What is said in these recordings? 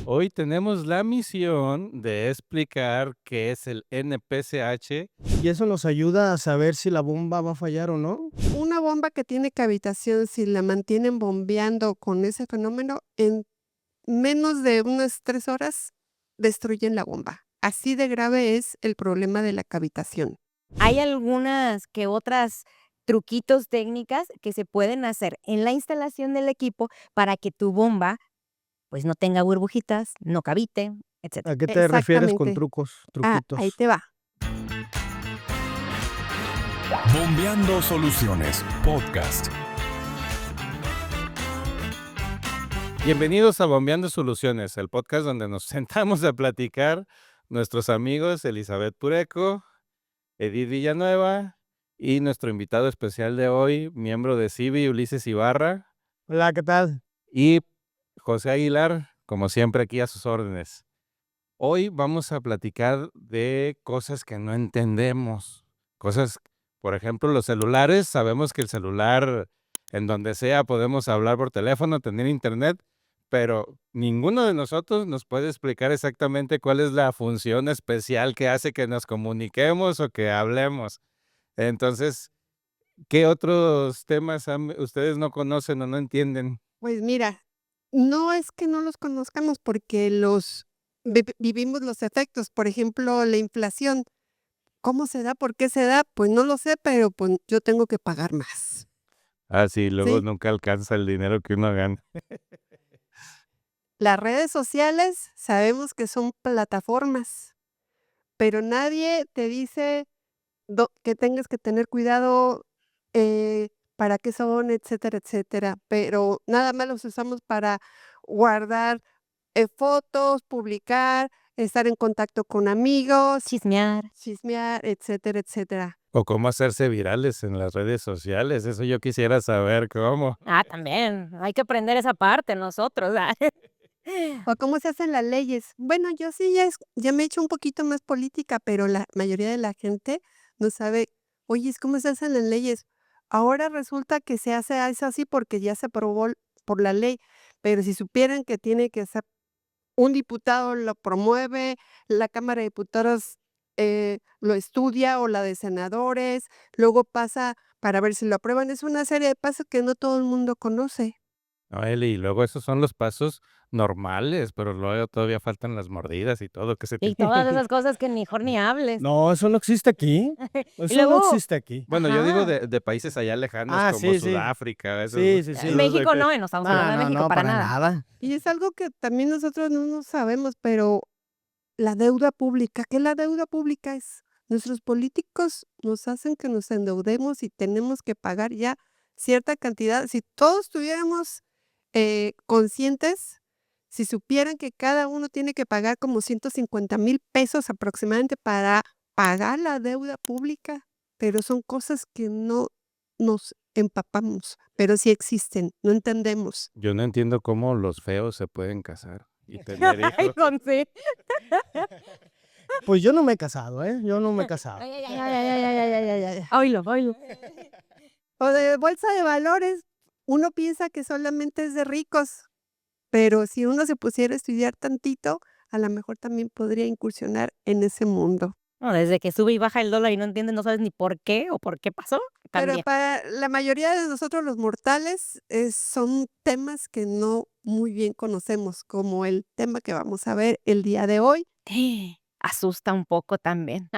Hoy tenemos la misión de explicar qué es el NPCH. Y eso nos ayuda a saber si la bomba va a fallar o no. Una bomba que tiene cavitación, si la mantienen bombeando con ese fenómeno, en menos de unas 3 horas destruyen la bomba. Así de grave es el problema de la cavitación. Hay algunas que otras truquitos, técnicas que se pueden hacer en la instalación del equipo para que tu bomba, pues, no tenga burbujitas, no cavite, etcétera. ¿A qué te refieres con Exactamente. trucos, Ahí truquitos? te va. Bombeando Soluciones, podcast. Bienvenidos a Bombeando Soluciones, el podcast donde nos sentamos a platicar nuestros amigos Elizabeth Pureco, Edith Villanueva y nuestro invitado especial de hoy, miembro de CIVI, Ulises Ibarra, Hola, ¿qué tal? y José Aguilar, como siempre aquí a sus órdenes. Hoy vamos a platicar de cosas que no entendemos, cosas, por ejemplo, los celulares. Sabemos que el celular, en donde sea, podemos hablar por teléfono, tener internet, pero ninguno de nosotros nos puede explicar exactamente cuál es la función especial que hace que nos comuniquemos o que hablemos. Entonces, ¿qué otros temas ustedes no conocen o no entienden? Pues mira, no es que no los conozcamos porque vivimos los efectos. Por ejemplo, la inflación. ¿Cómo se da? ¿Por qué se da? Pues no lo sé, pero pues yo tengo que pagar más. Ah, sí, luego ¿Sí? nunca alcanza el dinero que uno gana. Las redes sociales sabemos que son plataformas, pero nadie te dice que tengas que tener cuidado, para qué son, etcétera, etcétera. Pero nada más los usamos para guardar fotos, publicar, estar en contacto con amigos, Chismear. chismear, etcétera, etcétera. O cómo hacerse virales en las redes sociales, eso yo quisiera saber cómo. También, hay que aprender esa parte nosotros. O cómo se hacen las leyes. Bueno, yo sí ya me he hecho un poquito más política, pero la mayoría de la gente no sabe, oye, ¿cómo se hacen las leyes? Ahora resulta que se hace es así porque ya se aprobó por la ley, pero si supieran que tiene que ser un diputado lo promueve, la Cámara de Diputados lo estudia o la de senadores, luego pasa para ver si lo aprueban. Es una serie de pasos que no todo el mundo conoce. No, Eli, y luego esos son los pasos normales, pero luego todavía faltan las mordidas y todo que se Y tiene. todas esas cosas que ni ni hables. No, eso no existe aquí. Y Eso no luego existe aquí. Bueno, yo digo ajá. de países allá lejanos Ah, como sí, sí. Sudáfrica, Sí, sí, En sí. México no, no estamos hablando No, de no, México no, para para nada. nada. Y es algo que también nosotros no sabemos, pero la deuda pública, ¿qué es la deuda pública? Es nuestros políticos nos hacen que nos endeudemos y tenemos que pagar ya cierta cantidad. Si todos estuviéramos conscientes, si supieran que cada uno tiene que pagar como 150,000 pesos aproximadamente para pagar la deuda pública, pero son cosas que no nos empapamos, pero sí existen, no entendemos. Yo no entiendo cómo los feos se pueden casar y tener Ay, hijos. José. Pues yo no me he casado, ¿eh? Yo no me he casado. Ay, ay, ay, ay, ay, ay, ay, ay, ay, ay. Oílo, oílo. O de bolsa de valores, uno piensa que solamente es de ricos, pero si uno se pusiera a estudiar tantito, a lo mejor también podría incursionar en ese mundo. No, desde que sube y baja el dólar y no entiendes, no sabes ni por qué o por qué pasó, Pero también. para la mayoría de nosotros los mortales, son temas que no muy bien conocemos, como el tema que vamos a ver el día de hoy. Asusta un poco también.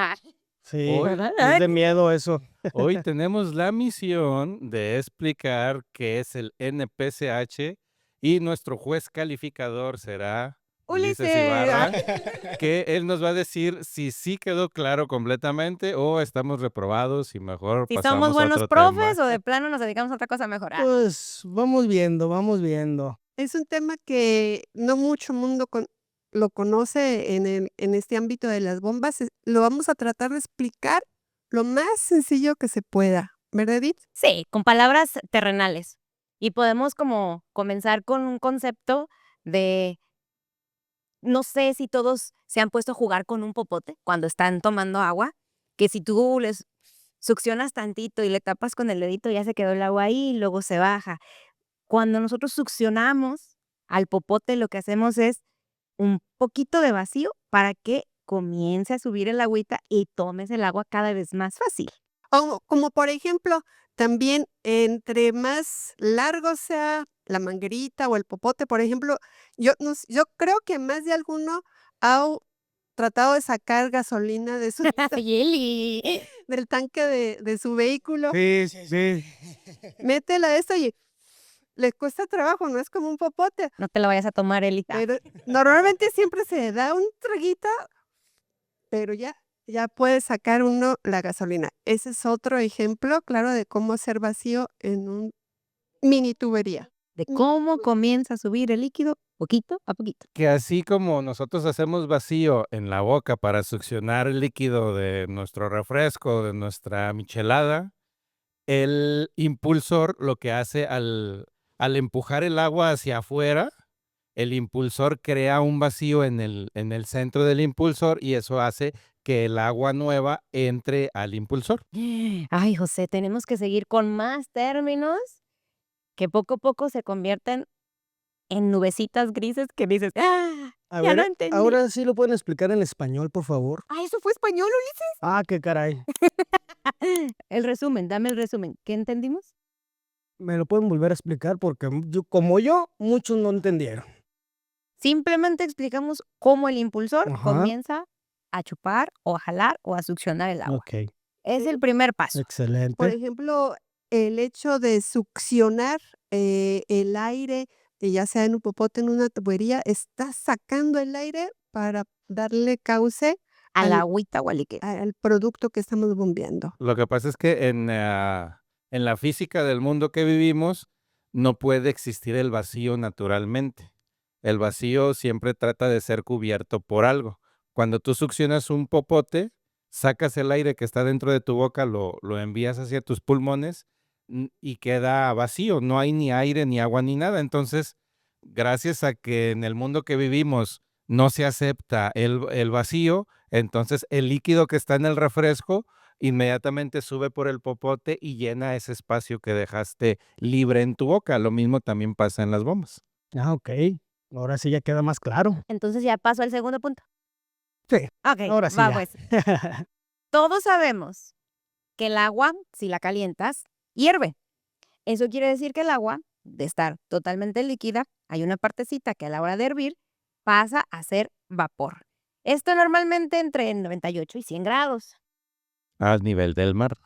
Sí, Hoy, ¿Verdad? es de miedo eso. hoy tenemos la misión de explicar qué es el NPCH y nuestro juez calificador será Ulises Ulises. Ibarra, que él nos va a decir si sí quedó claro completamente o estamos reprobados y mejor Si somos pasamos a buenos otro profes tema. o de plano nos dedicamos a otra cosa mejor. Pues vamos viendo, vamos viendo. Es un tema que no mucho mundo lo conoce en este ámbito de las bombas. Lo vamos a tratar de explicar lo más sencillo que se pueda, ¿verdad, Edith? Sí, con palabras terrenales. Y podemos como comenzar con un concepto de, no sé si todos se han puesto a jugar con un popote cuando están tomando agua, que si tú les succionas tantito y le tapas con el dedito, ya se quedó el agua ahí y luego se baja. Cuando nosotros succionamos al popote, lo que hacemos es un poquito de vacío para que comience a subir el agüita y tomes el agua cada vez más fácil. O como por ejemplo, también entre más largo sea la manguerita o el popote, por ejemplo, yo creo que más de alguno ha tratado de sacar gasolina de su Yeli. del tanque de su vehículo, Sí, sí. métela a esto y le cuesta trabajo, no es como un popote, No te lo vayas a tomar, Elita. pero normalmente siempre se da un traguito, pero ya puede sacar uno la gasolina. Ese es otro ejemplo, claro, de cómo hacer vacío en un mini tubería. De cómo comienza a subir el líquido poquito a poquito. Que así como nosotros hacemos vacío en la boca para succionar el líquido de nuestro refresco, de nuestra michelada, el impulsor lo que hace al empujar el agua hacia afuera, el impulsor crea un vacío en el centro del impulsor y eso hace que el agua nueva entre al impulsor. Ay, José, tenemos que seguir con más términos que poco a poco se convierten en nubecitas grises que dices, A ya ver, no entendí. ahora sí lo pueden explicar en español, por favor. ¿Eso fue español, Ulises? Ah, qué caray. El resumen, dame el resumen. ¿Qué entendimos? ¿Me lo pueden volver a explicar? Porque como yo, muchos no entendieron. Simplemente explicamos cómo el impulsor Ajá. comienza a chupar o a jalar o a succionar el agua. Ok, Es el primer paso. Por excelente. ejemplo, el hecho de succionar el aire, ya sea en un popote, en una tubería, está sacando el aire para darle cauce A la al agüita o al líquido. al producto que estamos bombeando. Lo que pasa es que en la física del mundo que vivimos no puede existir el vacío naturalmente. El vacío siempre trata de ser cubierto por algo. Cuando tú succionas un popote, sacas el aire que está dentro de tu boca, lo envías hacia tus pulmones y queda vacío. No hay ni aire, ni agua, ni nada. Entonces, gracias a que en el mundo que vivimos no se acepta el vacío, entonces el líquido que está en el refresco inmediatamente sube por el popote y llena ese espacio que dejaste libre en tu boca. Lo mismo también pasa en las bombas. Ah, ok. Ahora sí ya queda más claro. Entonces ya paso al segundo punto. Sí, Ok, ahora sí va ya. pues. Todos sabemos que el agua, si la calientas, hierve. Eso quiere decir que el agua, de estar totalmente líquida, hay una partecita que a la hora de hervir pasa a ser vapor. Esto normalmente entre 98 y 100 grados. Al nivel del mar.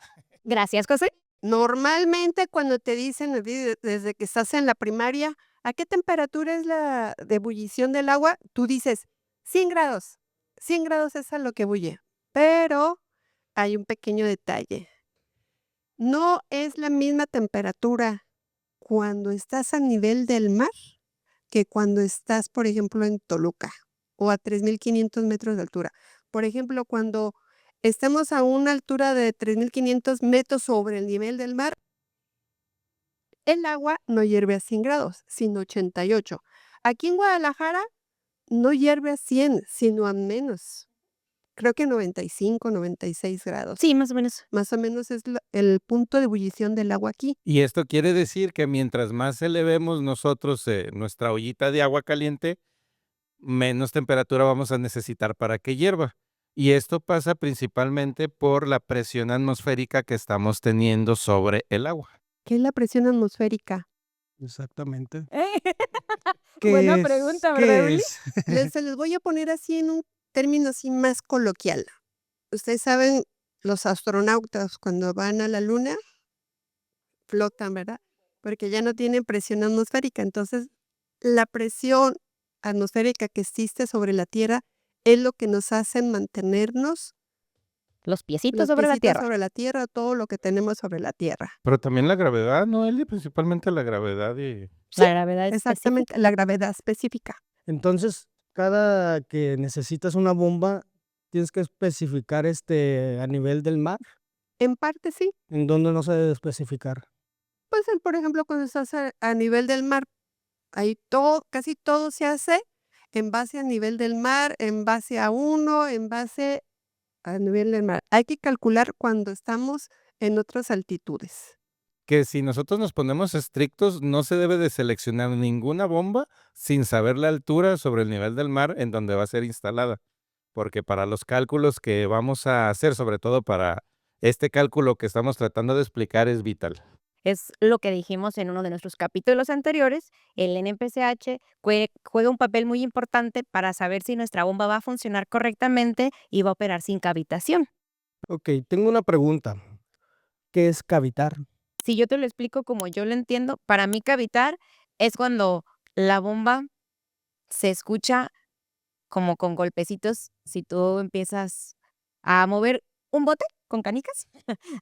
Gracias, José. Normalmente cuando te dicen desde que estás en la primaria, ¿a qué temperatura es la de ebullición del agua? Tú dices 100 grados. 100 grados es a lo que bulle. Pero hay un pequeño detalle. No es la misma temperatura cuando estás a nivel del mar que cuando estás, por ejemplo, en Toluca o a 3,500 metros de altura. Por ejemplo, cuando estamos a una altura de 3,500 metros sobre el nivel del mar, el agua no hierve a 100 grados, sino 88. Aquí en Guadalajara no hierve a 100, sino a menos. Creo que 95, 96 grados. Sí, más o menos. Más o menos es el punto de ebullición del agua aquí. Y esto quiere decir que mientras más elevemos nosotros nuestra ollita de agua caliente, menos temperatura vamos a necesitar para que hierva. Y esto pasa principalmente por la presión atmosférica que estamos teniendo sobre el agua. ¿Qué es la presión atmosférica? Exactamente. Buena ¿Qué es? pregunta, ¿Qué ¿verdad, Uli? es? Se los voy a poner así en un término así más coloquial. Ustedes saben, los astronautas cuando van a la luna flotan, ¿verdad? Porque ya no tienen presión atmosférica. Entonces, la presión atmosférica que existe sobre la Tierra es lo que nos hace mantenernos Los piecitos los sobre la piecitos tierra. sobre la Tierra, todo lo que tenemos sobre la Tierra. Pero también la gravedad, ¿no, Eli? Principalmente la gravedad y... La gravedad Exactamente, específica. la gravedad específica. Entonces, cada que necesitas una bomba, tienes que especificar a nivel del mar. En parte sí. ¿En dónde no se debe especificar? Pues, por ejemplo, cuando estás a nivel del mar, ahí casi todo se hace en base a nivel del mar, en base a en base a nivel del mar. Hay que calcular cuando estamos en otras altitudes. que si nosotros nos ponemos estrictos, no se debe de seleccionar ninguna bomba sin saber la altura sobre el nivel del mar en donde va a ser instalada. Porque para los cálculos que vamos a hacer, sobre todo para este cálculo que estamos tratando de explicar, es vital. Es lo que dijimos en uno de nuestros capítulos anteriores, el NPCH juega un papel muy importante para saber si nuestra bomba va a funcionar correctamente y va a operar sin cavitación. Ok, tengo una pregunta. ¿Qué es cavitar? Si yo te lo explico como yo lo entiendo, para mí cavitar es cuando la bomba se escucha como con golpecitos. Si tú empiezas a mover un bote con canicas,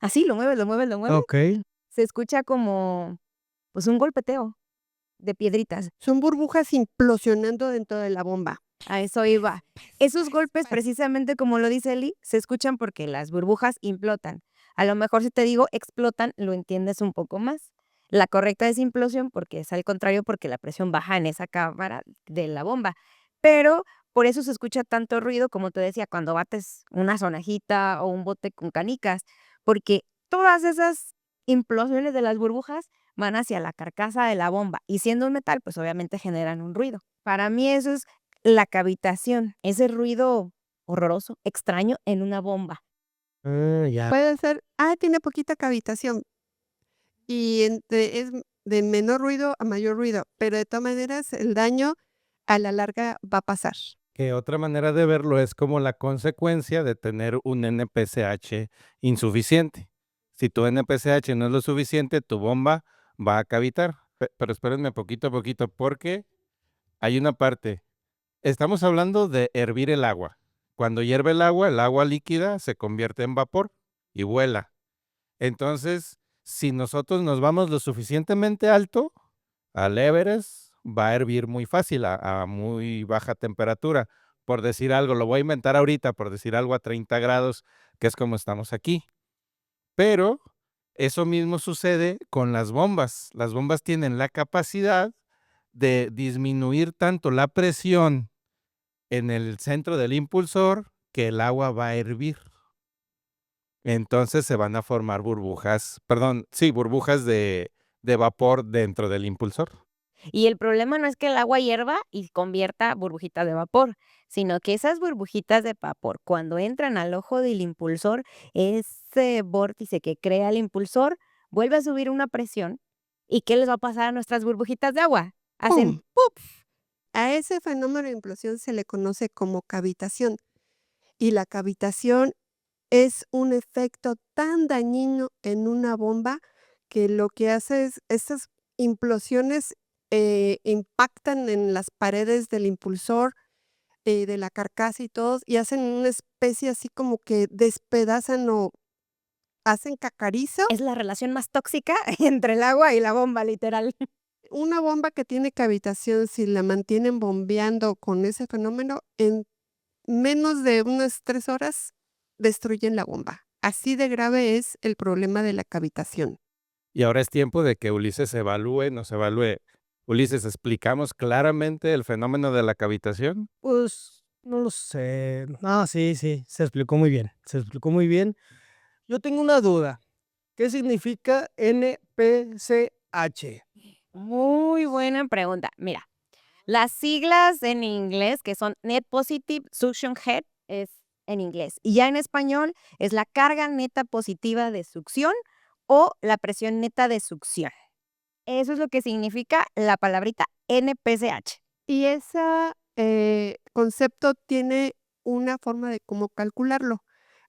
así lo mueves, lo mueves, lo mueves, Ok. se escucha como pues un golpeteo de piedritas. Son burbujas implosionando dentro de la bomba. A eso iba. Esos golpes, precisamente como lo dice Eli, se escuchan porque las burbujas implotan. A lo mejor si te digo explotan, lo entiendes un poco más. La correcta es implosión porque es al contrario, porque la presión baja en esa cámara de la bomba. Pero por eso se escucha tanto ruido, como te decía, cuando bates una sonajita o un bote con canicas, porque todas esas implosiones de las burbujas van hacia la carcasa de la bomba y siendo un metal, pues obviamente generan un ruido. Para mí eso es la cavitación, ese ruido horroroso, extraño en una bomba. Ya. Puede ser, tiene poquita cavitación y es de menor ruido a mayor ruido, pero de todas maneras el daño a la larga va a pasar. Que otra manera de verlo es como la consecuencia de tener un NPCH insuficiente. Si tu NPCH no es lo suficiente, tu bomba va a cavitar. Pero espérenme poquito a poquito, porque hay una parte. Estamos hablando de hervir el agua. Cuando hierve el agua líquida se convierte en vapor y vuela. Entonces, si nosotros nos vamos lo suficientemente alto, al Everest va a hervir muy fácil a muy baja temperatura. Por decir algo, lo voy a inventar ahorita, por decir algo a 30 grados, que es como estamos aquí. Pero eso mismo sucede con las bombas. Las bombas tienen la capacidad de disminuir tanto la presión en el centro del impulsor que el agua va a hervir. Entonces se van a formar burbujas, burbujas de vapor dentro del impulsor. Y el problema no es que el agua hierva y convierta burbujitas de vapor, sino que esas burbujitas de vapor, cuando entran al ojo del impulsor, ese vórtice que crea el impulsor vuelve a subir una presión. ¿Y qué les va a pasar a nuestras burbujitas de agua? Hacen ¡Pum! A ese fenómeno de implosión se le conoce como cavitación. Y la cavitación es un efecto tan dañino en una bomba que lo que hace es estas implosiones impactan en las paredes del impulsor, de la carcasa y todos, y hacen una especie así como que despedazan o hacen cacarizo. Es la relación más tóxica entre el agua y la bomba, literal. Una bomba que tiene cavitación, si la mantienen bombeando con ese fenómeno, en menos de unas 3 horas destruyen la bomba. Así de grave es el problema de la cavitación. Y ahora es tiempo de que Ulises nos evalúe. Ulises, ¿explicamos claramente el fenómeno de la cavitación? Pues no lo sé. Sí, se explicó muy bien. Se explicó muy bien. Yo tengo una duda. ¿Qué significa NPCH? Muy buena pregunta. Mira, las siglas en inglés que son Net Positive Suction Head es en inglés y ya en español es la carga neta positiva de succión o la presión neta de succión. Eso es lo que significa la palabrita NPCH. Y ese concepto tiene una forma de cómo calcularlo.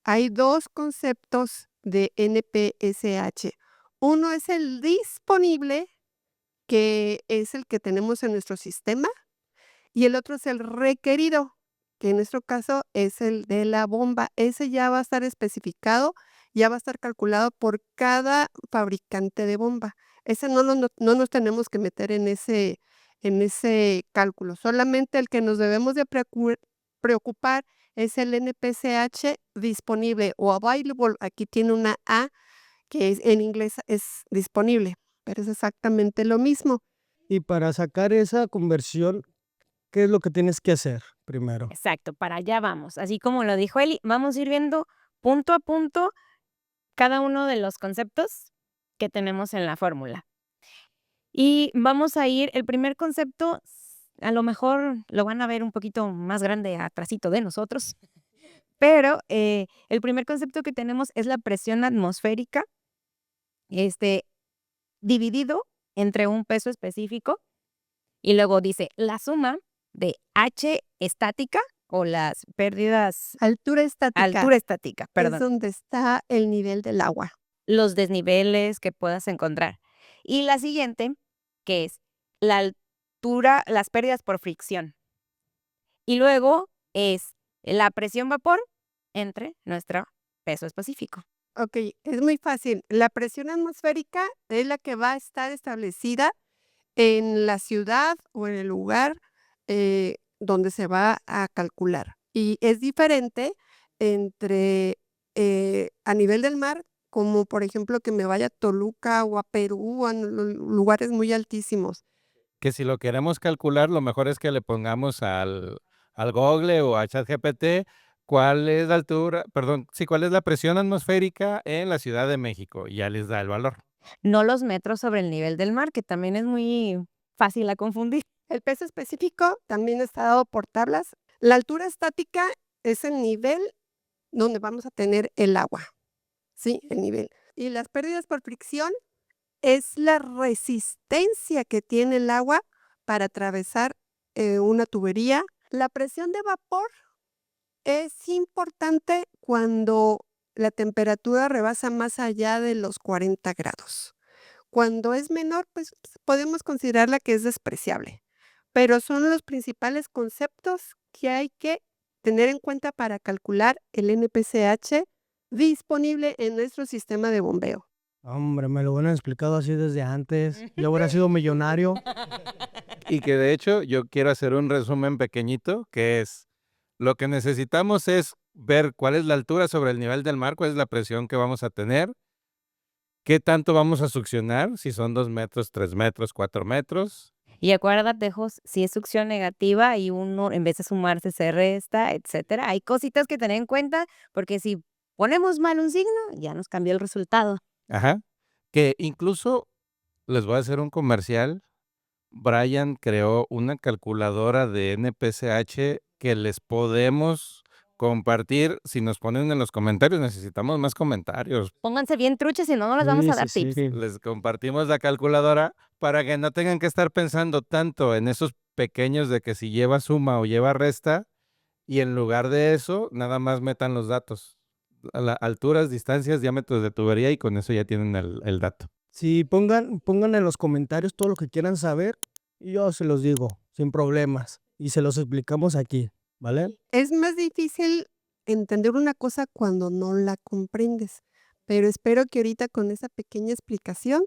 Hay 2 conceptos de NPSH. Uno es el disponible, que es el que tenemos en nuestro sistema, y el otro es el requerido, que en nuestro caso es el de la bomba. Ese ya va a estar especificado, ya va a estar calculado por cada fabricante de bomba. Ese no nos tenemos que meter en ese cálculo. Solamente el que nos debemos de preocupar es el NPCH disponible o available. Aquí tiene una A que en inglés es disponible, pero es exactamente lo mismo. Y para sacar esa conversión, ¿qué es lo que tienes que hacer primero? Exacto, para allá vamos. Así como lo dijo Eli, vamos a ir viendo punto a punto cada uno de los conceptos que tenemos en la fórmula. Y vamos a ir, el primer concepto, a lo mejor lo van a ver un poquito más grande atrasito de nosotros, pero el primer concepto que tenemos es la presión atmosférica, dividido entre un peso específico, y luego dice la suma de H estática o las pérdidas, Altura estática altura estática, es perdón, donde está el nivel del agua. los desniveles que puedas encontrar. Y la siguiente, que es la altura, las pérdidas por fricción. Y luego es la presión vapor entre nuestro peso específico. Ok, es muy fácil. La presión atmosférica es la que va a estar establecida en la ciudad o en el lugar donde se va a calcular. Y es diferente entre a nivel del mar, como por ejemplo que me vaya a Toluca o a Perú, o a lugares muy altísimos. Que si lo queremos calcular, lo mejor es que le pongamos al Google o a ChatGPT cuál es la altura, perdón, sí, cuál es la presión atmosférica en la Ciudad de México, y ya les da el valor. No los metros sobre el nivel del mar, que también es muy fácil a confundir. El peso específico también está dado por tablas. La altura estática es el nivel donde vamos a tener el agua, ¿sí? El nivel. Y las pérdidas por fricción es la resistencia que tiene el agua para atravesar una tubería. La presión de vapor es importante cuando la temperatura rebasa más allá de los 40 grados. Cuando es menor, pues podemos considerarla que es despreciable. Pero son los principales conceptos que hay que tener en cuenta para calcular el NPCH disponible en nuestro sistema de bombeo. Hombre, me lo hubieran explicado así desde antes. Yo hubiera sido millonario. Y que de hecho yo quiero hacer un resumen pequeñito, que es, lo que necesitamos es ver cuál es la altura sobre el nivel del mar, cuál es la presión que vamos a tener, qué tanto vamos a succionar, si son 2 metros, 3 metros, 4 metros. Y acuérdate, Jos, si es succión negativa y uno en vez de sumarse se resta, etcétera. Hay cositas que tener en cuenta porque si ponemos mal un signo, ya nos cambió el resultado. Ajá. Que incluso les voy a hacer un comercial. Brian creó una calculadora de NPCH que les podemos compartir. Si nos ponen en los comentarios, necesitamos más comentarios. Pónganse bien truches, si no, no les vamos Sí, a dar sí, tips. sí. Les compartimos la calculadora para que no tengan que estar pensando tanto en esos pequeños de que si lleva suma o lleva resta, y en lugar de eso, nada más metan los datos. Alturas, distancias, diámetros de tubería, y con eso ya tienen el dato. Sí, pongan en los comentarios todo lo que quieran saber y yo se los digo, sin problemas. Y se los explicamos aquí, ¿vale? Es más difícil entender una cosa cuando no la comprendes, pero espero que ahorita con esa pequeña explicación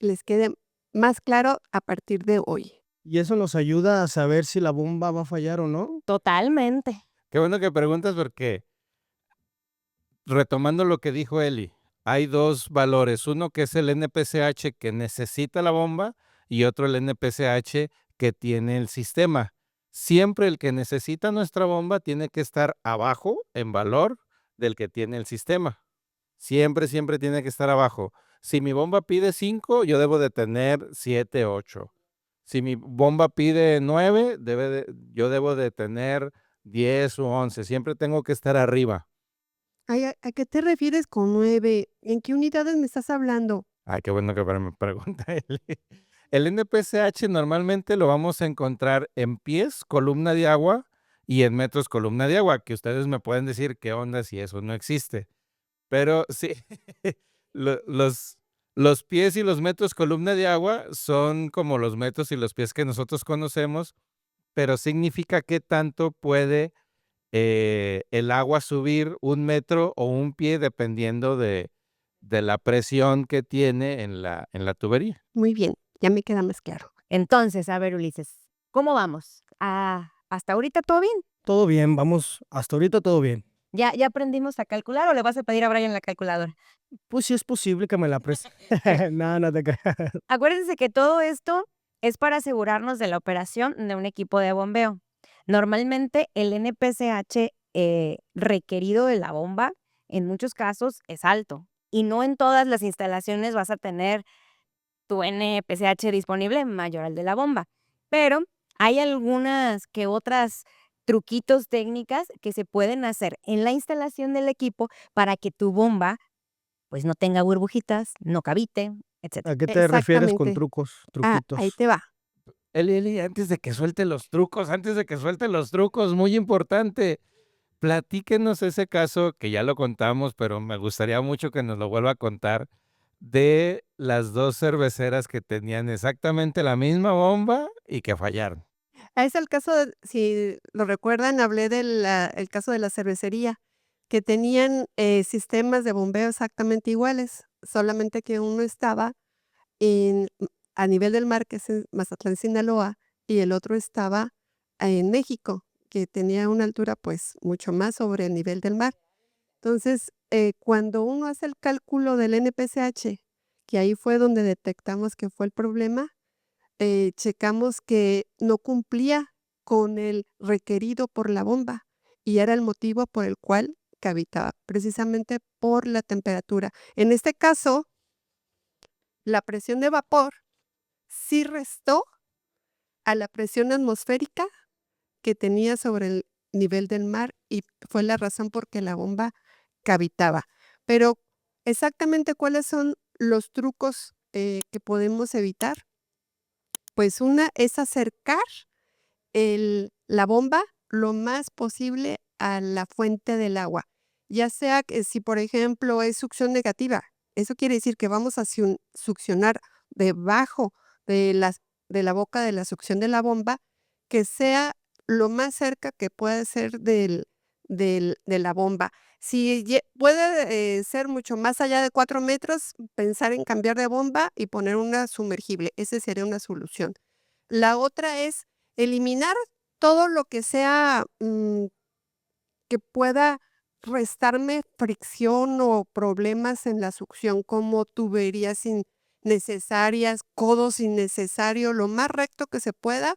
les quede más claro a partir de hoy. Y eso nos ayuda a saber si la bomba va a fallar o no. Totalmente. Qué bueno que preguntas, porque retomando lo que dijo Eli, hay 2 valores, uno que es el NPCH que necesita la bomba y otro el NPCH que tiene el sistema. Siempre el que necesita nuestra bomba tiene que estar abajo en valor del que tiene el sistema. Siempre, siempre tiene que estar abajo. Si mi bomba pide 5, yo debo de tener 7, 8. Si mi bomba pide 9, yo debo de tener 10 u 11. Siempre tengo que estar arriba. Ay, ¿a qué te refieres con 9? ¿En qué unidades me estás hablando? Ay, qué bueno que me pregunta Eli. El NPCH normalmente lo vamos a encontrar en pies, columna de agua, y en metros, columna de agua, que ustedes me pueden decir qué onda si eso no existe. Pero sí, los pies y los metros, columna de agua, son como los metros y los pies que nosotros conocemos, pero significa qué tanto puede el agua subir 1 metro o 1 pie dependiendo de la presión que tiene en la tubería. Muy bien, ya me queda más claro. Entonces, a ver, Ulises, ¿cómo vamos? ¿Hasta ahorita todo bien? Todo bien, vamos, hasta ahorita todo bien. ¿Ya aprendimos a calcular o le vas a pedir a Brian la calculadora? Pues sí es posible que me la preste. No, no te creas. Acuérdense que todo esto es para asegurarnos de la operación de un equipo de bombeo. Normalmente el NPCH requerido de la bomba en muchos casos es alto. y no en todas las instalaciones vas a tener tu NPCH disponible mayor al de la bomba. Pero hay algunas que otras truquitos técnicas que se pueden hacer en la instalación del equipo para que tu bomba pues no tenga burbujitas, no cavite, etcétera. ¿A qué te refieres con Exactamente. Ahí truquitos? te va. Eli, antes de que suelte los trucos, muy importante, platíquenos ese caso que ya lo contamos, pero me gustaría mucho que nos lo vuelva a contar, de las 2 cerveceras que tenían exactamente la misma bomba y que fallaron. Es el caso si lo recuerdan, hablé del el caso de la cervecería, que tenían, sistemas de bombeo exactamente iguales, solamente que uno estaba a nivel del mar, que es en Mazatlán, Sinaloa, y el otro estaba en México, que tenía una altura, pues, mucho más sobre el nivel del mar. Entonces, cuando uno hace el cálculo del NPCH, que ahí fue donde detectamos que fue el problema, checamos que no cumplía con el requerido por la bomba, y era el motivo por el cual cavitaba, precisamente por la temperatura. En este caso, la presión de vapor sí restó a la presión atmosférica que tenía sobre el nivel del mar, y fue la razón por que la bomba cavitaba. Pero, exactamente, ¿cuáles son los trucos, que podemos evitar? Pues una es acercar la bomba lo más posible a la fuente del agua, ya sea que si, por ejemplo, es succión negativa, eso quiere decir que vamos a succionar debajo de de la boca de la succión de la bomba, que sea lo más cerca que pueda ser de la bomba. Si puede ser mucho más allá de 4 metros, pensar en cambiar de bomba y poner una sumergible, esa sería una solución. La otra es eliminar todo lo que sea, que pueda restarme fricción o problemas en la succión, como tuberías innecesarias, codos innecesarios, lo más recto que se pueda,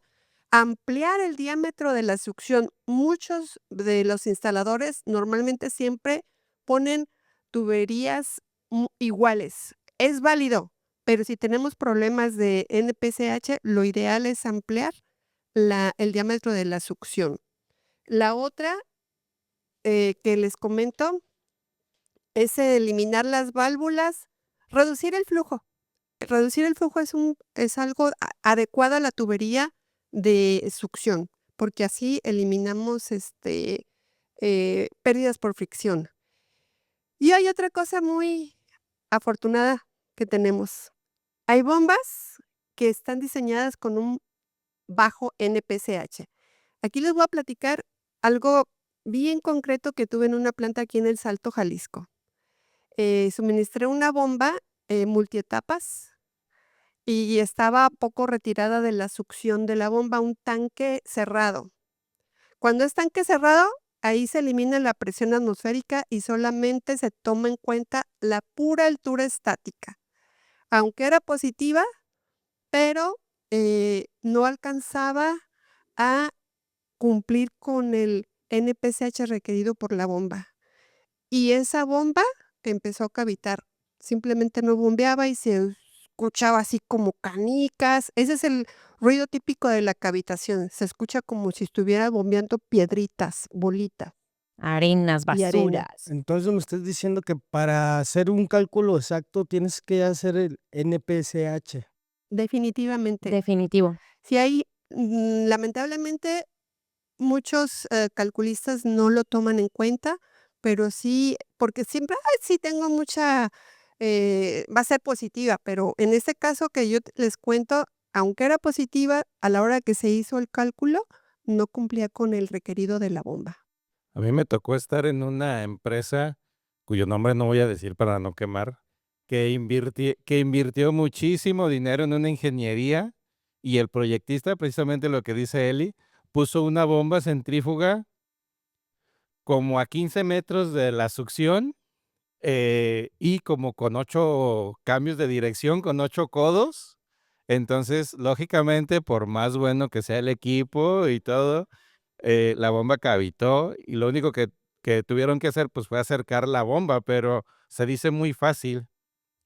ampliar el diámetro de la succión. Muchos de los instaladores normalmente siempre ponen tuberías iguales. Es válido, pero si tenemos problemas de NPCH, lo ideal es ampliar el diámetro de la succión. La otra, que les comento, es eliminar las válvulas, reducir el flujo. Reducir el flujo es algo adecuado a la tubería de succión, porque así eliminamos pérdidas por fricción. Y hay otra cosa muy afortunada que tenemos. Hay bombas que están diseñadas con un bajo NPCH. Aquí les voy a platicar algo bien concreto que tuve en una planta aquí en El Salto, Jalisco. Suministré una bomba multietapas y estaba poco retirada de la succión de la bomba, un tanque cerrado. Cuando es tanque cerrado, ahí se elimina la presión atmosférica y solamente se toma en cuenta la pura altura estática. Aunque era positiva, pero no alcanzaba a cumplir con el NPCH requerido por la bomba. Y esa bomba empezó a cavitar. Simplemente no bombeaba y se escuchaba así como canicas. Ese es el ruido típico de la cavitación. Se escucha como si estuviera bombeando piedritas, bolitas Arenas, y arena. basuras. Entonces, me estás diciendo que para hacer un cálculo exacto tienes que hacer el NPCH. Definitivamente. Definitivo. Si hay, lamentablemente, muchos calculistas no lo toman en cuenta, pero sí, porque siempre, "Ay, sí tengo mucha, va a ser positiva", pero en este caso que yo les cuento, aunque era positiva, a la hora que se hizo el cálculo, no cumplía con el requerido de la bomba. A mí me tocó estar en una empresa, cuyo nombre no voy a decir para no quemar, que invirtió muchísimo dinero en una ingeniería, y el proyectista, precisamente lo que dice Eli, puso una bomba centrífuga como a 15 metros de la succión, y como con 8 cambios de dirección, con 8 codos. Entonces, lógicamente, por más bueno que sea el equipo y todo, la bomba cavitó, y lo único que tuvieron que hacer, pues, fue acercar la bomba, pero Se dice muy fácil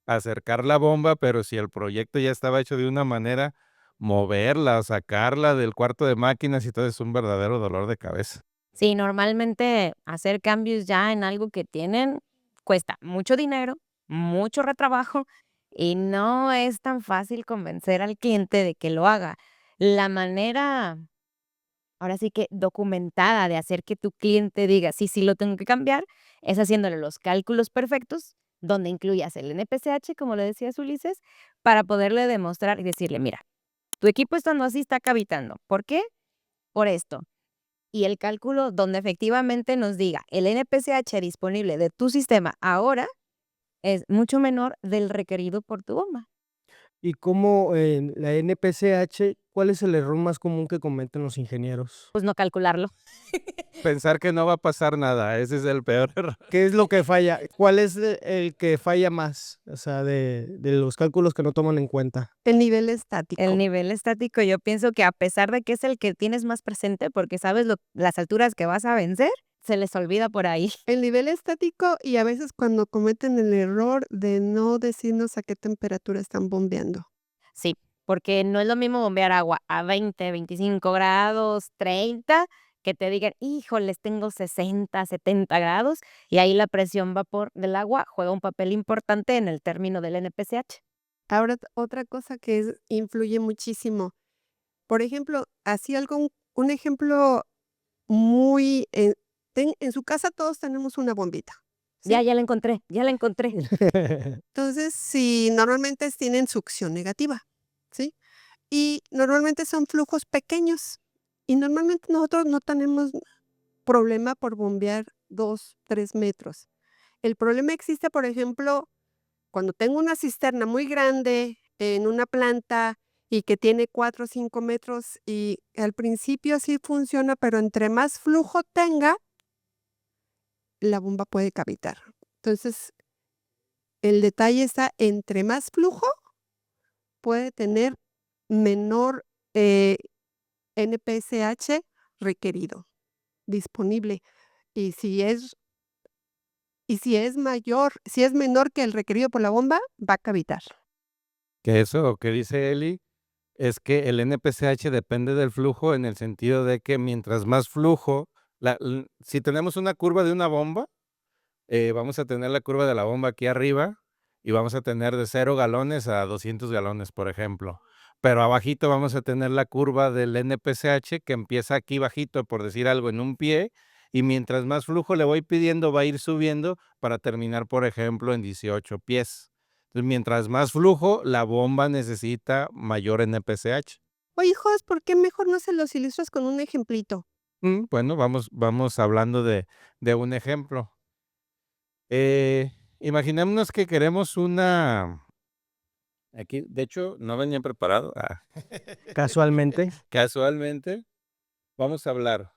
acercar la bomba, pero si el proyecto ya estaba hecho de una manera, moverla, sacarla del cuarto de máquinas y todo es un verdadero dolor de cabeza. Sí, normalmente hacer cambios ya en algo que tienen cuesta mucho dinero, mucho retrabajo y no es tan fácil convencer al cliente de que lo haga. La manera, ahora sí que documentada de hacer que tu cliente diga, sí, sí lo tengo que cambiar, es haciéndole los cálculos perfectos, donde incluyas el NPCH, como le decías Ulises, para poderle demostrar y decirle, mira, tu equipo estando así está cavitando. ¿Por qué? Por esto. Y el cálculo donde efectivamente nos diga el NPCH disponible de tu sistema ahora es mucho menor del requerido por tu bomba. Y cómo en la NPCH, ¿cuál es el error más común que cometen los ingenieros? Pues no calcularlo. Pensar que no va a pasar nada, ese es el peor error. ¿Qué es lo que falla? ¿Cuál es el que falla más? O sea, de los cálculos que no toman en cuenta. El nivel estático. El nivel estático, yo pienso que a pesar de que es el que tienes más presente, porque sabes las alturas que vas a vencer, se les olvida por ahí. El nivel estático y a veces cuando cometen el error de no decirnos a qué temperatura están bombeando. Sí, porque no es lo mismo bombear agua a 20, 25 grados, 30, que te digan, híjoles, tengo 60, 70 grados, y ahí la presión vapor del agua juega un papel importante en el término del NPCH. Ahora, otra cosa que influye muchísimo. Por ejemplo, así un ejemplo muy... en su casa todos tenemos una bombita. ¿sí? Ya la encontré, ya la encontré. Entonces, si normalmente tienen succión negativa, ¿sí? Y normalmente son flujos pequeños. Y normalmente nosotros no tenemos problema por bombear 2, 3 metros. El problema existe, por ejemplo, cuando tengo una cisterna muy grande en una planta y que tiene 4 o 5 metros y al principio sí funciona, pero entre más flujo tenga, la bomba puede cavitar. Entonces, el detalle está entre más flujo, puede tener menor NPSH requerido, disponible. Y si es mayor, si es menor que el requerido por la bomba, va a cavitar. Que eso que dice Eli es que el NPCH depende del flujo en el sentido de que mientras más flujo, si tenemos una curva de una bomba, vamos a tener la curva de la bomba aquí arriba y vamos a tener de 0 galones a 200 galones, por ejemplo. Pero abajito vamos a tener la curva del NPCH que empieza aquí bajito, por decir algo, en un pie, y mientras más flujo le voy pidiendo, va a ir subiendo para terminar, por ejemplo, en 18 pies. Entonces, mientras más flujo, la bomba necesita mayor NPCH. Oye, Jos, ¿por qué mejor no se los ilustras con un ejemplito? Bueno, vamos hablando de un ejemplo. Imaginémonos que queremos aquí, de hecho, no venía preparado. Casualmente. Casualmente, vamos a hablar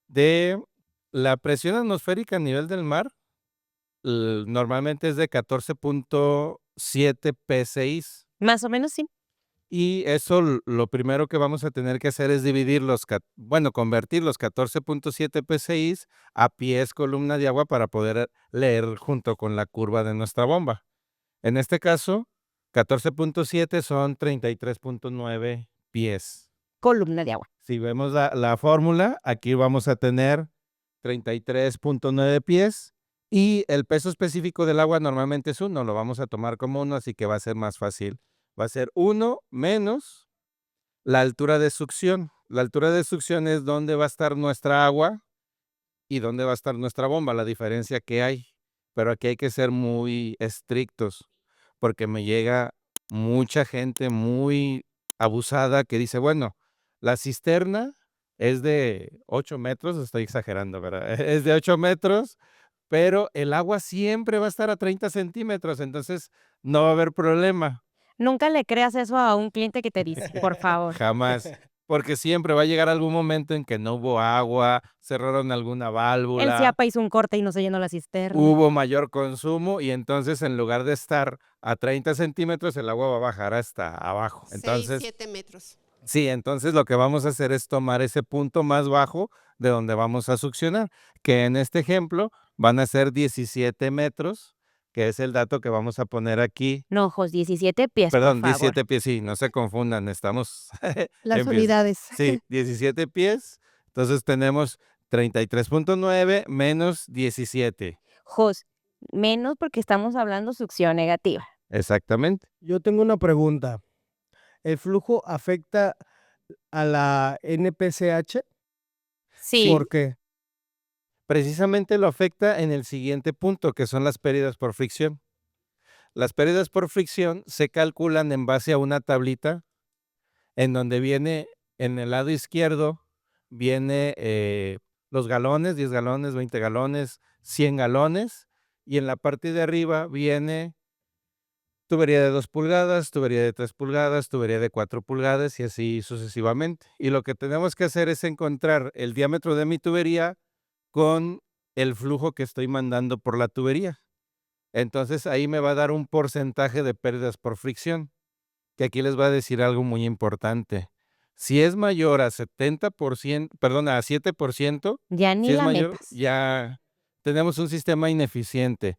de la presión atmosférica a nivel del mar. Normalmente es de 14.7 PSI. Más o menos sí. Y eso lo primero que vamos a tener que hacer es convertir los 14.7 PSI a pies columna de agua para poder leer junto con la curva de nuestra bomba. En este caso, 14.7 son 33.9 pies. Columna de agua. Si vemos la fórmula, aquí vamos a tener 33.9 pies y el peso específico del agua normalmente es 1, lo vamos a tomar como 1, así que va a ser más fácil. Va a ser 1 menos la altura de succión. La altura de succión es dónde va a estar nuestra agua y dónde va a estar nuestra bomba, la diferencia que hay. Pero aquí hay que ser muy estrictos porque me llega mucha gente muy abusada que dice, bueno, la cisterna es de 8 metros, estoy exagerando, ¿verdad? Es de 8 metros, pero el agua siempre va a estar a 30 centímetros, entonces no va a haber problema. Nunca le creas eso a un cliente que te dice, por favor. Jamás. Porque siempre va a llegar algún momento en que no hubo agua, cerraron alguna El válvula, CIAPA hizo un corte y no se llenó la cisterna. hubo mayor consumo y entonces en lugar de estar a 30 centímetros, el agua va a bajar hasta abajo. 6, Entonces, 7 metros. sí, entonces lo que vamos a hacer es tomar ese punto más bajo de donde vamos a succionar, que en este ejemplo van a ser 17 metros, que es el dato que vamos a poner aquí. No, Jos, 17 pies, Perdón, por favor. 17 pies, sí, no se confundan, estamos Las en pies. unidades. Sí, 17 pies. Entonces tenemos 33.9 menos 17. Jos, menos porque estamos hablando succión negativa. Exactamente. Yo tengo una pregunta. ¿El flujo afecta a la NPCH? Sí, ¿Por qué? Precisamente lo afecta en el siguiente punto, que son las pérdidas por fricción. Las pérdidas por fricción se calculan en base a una tablita en donde viene en el lado izquierdo, viene los galones, 10 galones, 20 galones, 100 galones, y en la parte de arriba viene tubería de 2 pulgadas, tubería de 3 pulgadas, tubería de 4 pulgadas y así sucesivamente. Y lo que tenemos que hacer es encontrar el diámetro de mi tubería con el flujo que estoy mandando por la tubería. Entonces ahí me va a dar un porcentaje de pérdidas por fricción, que aquí les va a decir algo muy importante. Si es mayor a 70%, perdón, a 7%, ya ni si es la mayor, metas. ya tenemos un sistema ineficiente,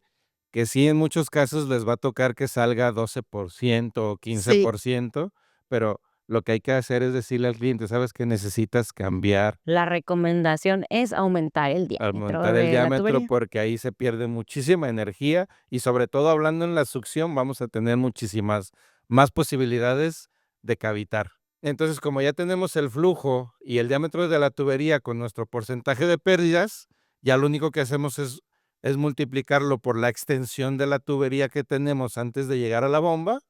que sí en muchos casos les va a tocar que salga 12% o Sí, 15%, pero lo que hay que hacer es decirle al cliente, sabes que necesitas cambiar, La recomendación es aumentar el diámetro aumentar el de la diámetro tubería. porque ahí se pierde muchísima energía y sobre todo hablando en la succión vamos a tener muchísimas más posibilidades de cavitar. Entonces, como ya tenemos el flujo y el diámetro de la tubería con nuestro porcentaje de pérdidas, ya lo único que hacemos es multiplicarlo por la extensión de la tubería que tenemos antes de llegar a la bomba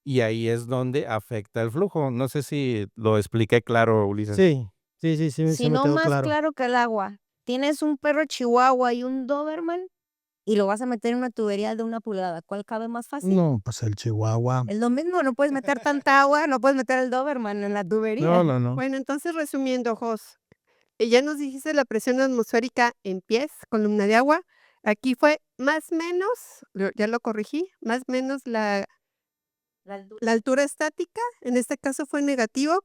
y ahí es donde afecta el flujo. No sé si lo expliqué claro, Ulises. Sí, sí, se Si me no, quedó más claro. claro que el agua. Tienes un perro chihuahua y un Doberman y lo vas a meter en una tubería de 1 pulgada. ¿Cuál cabe más fácil? No, pues el Chihuahua. Es lo mismo, no puedes meter tanta agua, no puedes meter el Doberman en la tubería. No. bueno, entonces resumiendo, Jos, ya nos dijiste la presión atmosférica en pies, columna de agua. Aquí fue más menos, ya lo corregí, más menos La altura. la altura estática, en este caso fue negativo,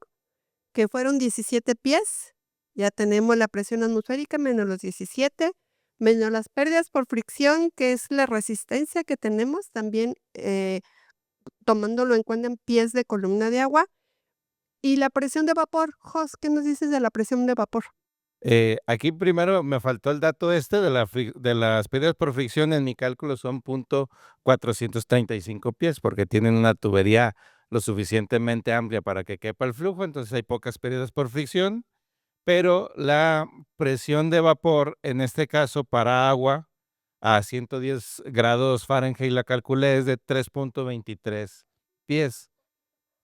que fueron 17 pies. Ya tenemos la presión atmosférica menos los 17, menos las pérdidas por fricción, que es la resistencia que tenemos, también tomándolo en cuenta en pies de columna de agua. Y la presión de vapor. Jos, ¿qué nos dices de la presión de vapor? Aquí primero me faltó el dato de las pérdidas por fricción en mi cálculo son .435 pies porque tienen una tubería lo suficientemente amplia para que quepa el flujo, entonces hay pocas pérdidas por fricción, pero la presión de vapor, en este caso para agua, a 110 grados Fahrenheit la calculé es de 3.23 pies,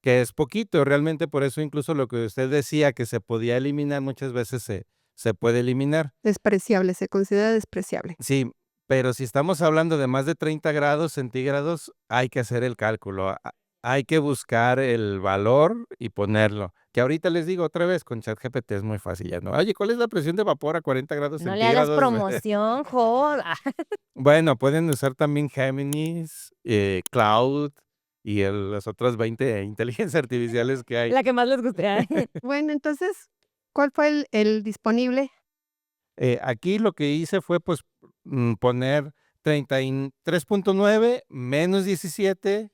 que es poquito, realmente por eso incluso lo que usted decía que se podía eliminar, muchas veces se puede eliminar. Despreciable, se considera despreciable. Sí, pero si estamos hablando de más de 30 grados centígrados, hay que hacer el cálculo, hay que buscar el valor y ponerlo. Que ahorita les digo otra vez, con ChatGPT es muy fácil ya, ¿no? Oye, ¿cuál es la presión de vapor a 40 grados No le hagas centígrados? promoción, Jos. Bueno, pueden usar también Géminis, Cloud y las otras 20 inteligencias artificiales que hay. La que más les guste. Bueno, entonces, ¿cuál fue el disponible? Aquí lo que hice fue pues poner 33.9 menos 17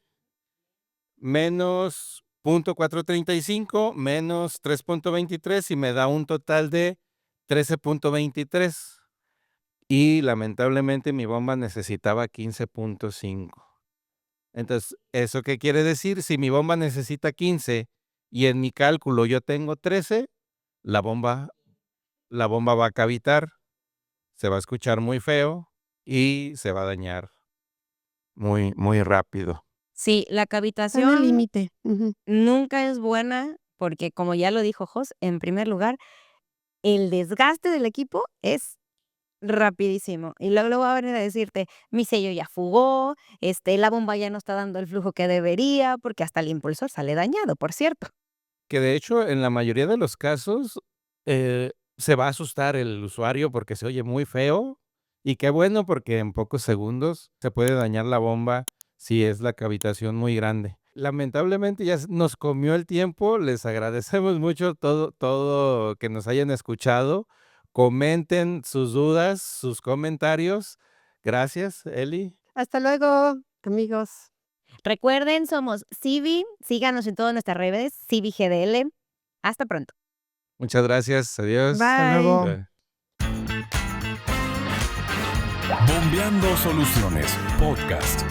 menos .435 menos 3.23 y me da un total de 13.23 y lamentablemente mi bomba necesitaba 15.5. Entonces, ¿eso qué quiere decir? Si mi bomba necesita 15 y en mi cálculo yo tengo 13, la bomba va a cavitar, se va a escuchar muy feo y se va a dañar muy, muy rápido. Sí, la Está en el cavitación límite. Ujú. nunca es buena porque, como ya lo dijo Jos, en primer lugar, el desgaste del equipo es rapidísimo. Y luego va a venir a decirte, mi sello ya fugó, la bomba ya no está dando el flujo que debería, porque hasta el impulsor sale dañado, por cierto. Que de hecho, en la mayoría de los casos, se va a asustar el usuario porque se oye muy feo. Y qué bueno, porque en pocos segundos se puede dañar la bomba si es la cavitación muy grande. Lamentablemente ya nos comió el tiempo. Les agradecemos mucho todo que nos hayan escuchado. Comenten sus dudas, sus comentarios. Gracias, Eli. Hasta luego, amigos. Recuerden, somos Civi. Síganos en todas nuestras redes, CiviGDL. Hasta pronto. Muchas gracias. Adiós. Hasta Bye. luego. Bye. Bombeando Soluciones Podcast.